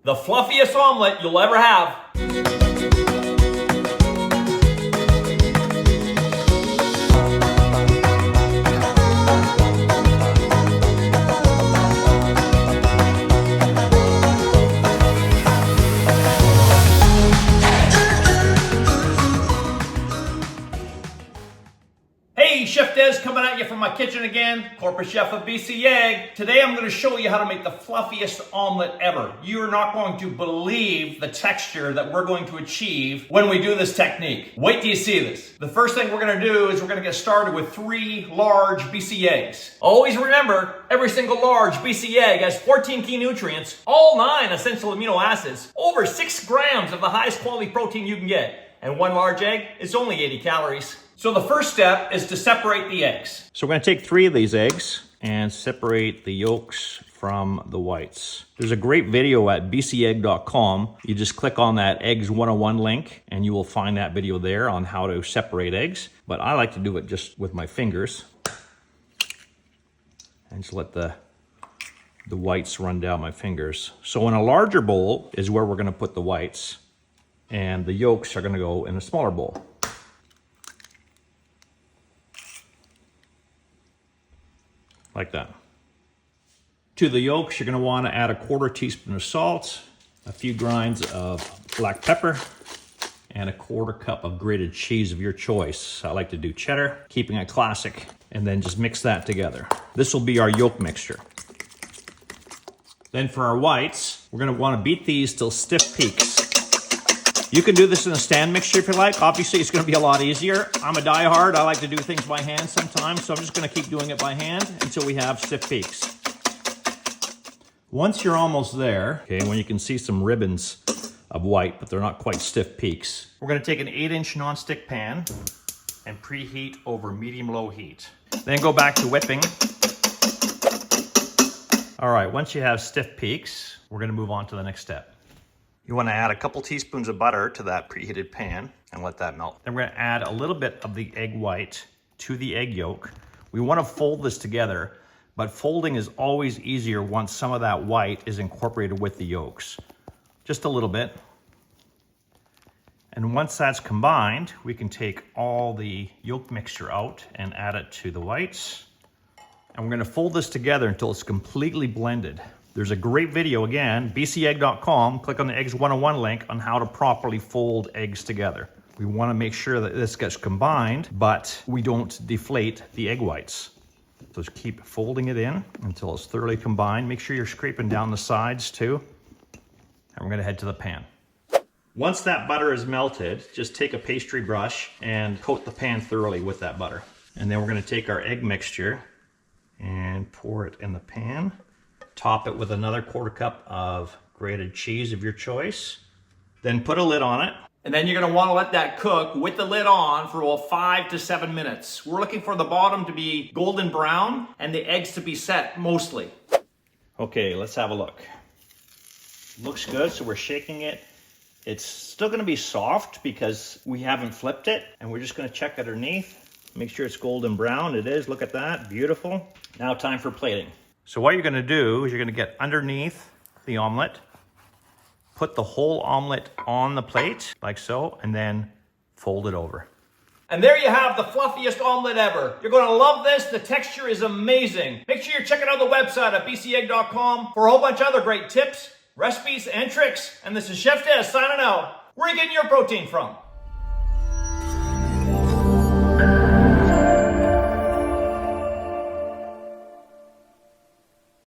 the fluffiest omelet you'll ever have. Hey, Chef Dez coming at you from my kitchen again, corporate chef of BC Egg. Today I'm going to show you how to make the fluffiest omelet ever. You're not going to believe the texture that we're going to achieve when we do this technique. Wait till you see this. The first thing we're going to do is we're going to get started with 3 large BC eggs. Always remember, every single large BC egg has 14 key nutrients, all 9 essential amino acids, over 6 grams of the highest quality protein you can get, and 1 large egg is only 80 calories. So the first step is to separate the eggs. So we're going to take 3 of these eggs and separate the yolks from the whites. There's a great video at bcegg.com. You just click on that Eggs 101 link and you will find that video there on how to separate eggs. But I like to do it just with my fingers. And just let the whites run down my fingers. So in a larger bowl is where we're going to put the whites. And the yolks are going to go in a smaller bowl. Like that. To the yolks, you're going to want to add a 1/4 teaspoon of salt, a few grinds of black pepper, and a 1/4 cup of grated cheese of your choice. I like to do cheddar, keeping it classic, and then just mix that together. This will be our yolk mixture. Then for our whites, we're going to want to beat these till stiff peaks. You can do this in a stand mixture if you like. Obviously, it's going to be a lot easier. I'm a diehard. I like to do things by hand sometimes, so I'm just going to keep doing it by hand until we have stiff peaks. Once you're almost there, okay, when you can see some ribbons of white, but they're not quite stiff peaks, we're going to take an 8-inch nonstick pan and preheat over medium-low heat. Then go back to whipping. All right, once you have stiff peaks, we're going to move on to the next step. You want to add a couple teaspoons of butter to that preheated pan and let that melt. Then we're going to add a little bit of the egg white to the egg yolk. We want to fold this together, but folding is always easier once some of that white is incorporated with the yolks. Just a little bit. And once that's combined, we can take all the yolk mixture out and add it to the whites. And we're going to fold this together until it's completely blended. There's a great video, again, bcegg.com. Click on the Eggs 101 link on how to properly fold eggs together. We want to make sure that this gets combined, but we don't deflate the egg whites. So just keep folding it in until it's thoroughly combined. Make sure you're scraping down the sides too. And we're going to head to the pan. Once that butter is melted, just take a pastry brush and coat the pan thoroughly with that butter. And then we're going to take our egg mixture and pour it in the pan. Top it with another 1/4 cup of grated cheese of your choice. Then put a lid on it. And then you're going to want to let that cook with the lid on for about 5 to 7 minutes. We're looking for the bottom to be golden brown and the eggs to be set mostly. Okay, let's have a look. Looks good, so we're shaking it. It's still going to be soft because we haven't flipped it. And we're just going to check underneath. Make sure it's golden brown. It is. Look at that. Beautiful. Now time for plating. So what you're going to do is you're going to get underneath the omelet, put the whole omelet on the plate, like so, and then fold it over. And there you have the fluffiest omelet ever. You're going to love this. The texture is amazing. Make sure you're checking out the website at bcegg.com for a whole bunch of other great tips, recipes, and tricks. And this is Chef Dez signing out. Where are you getting your protein from?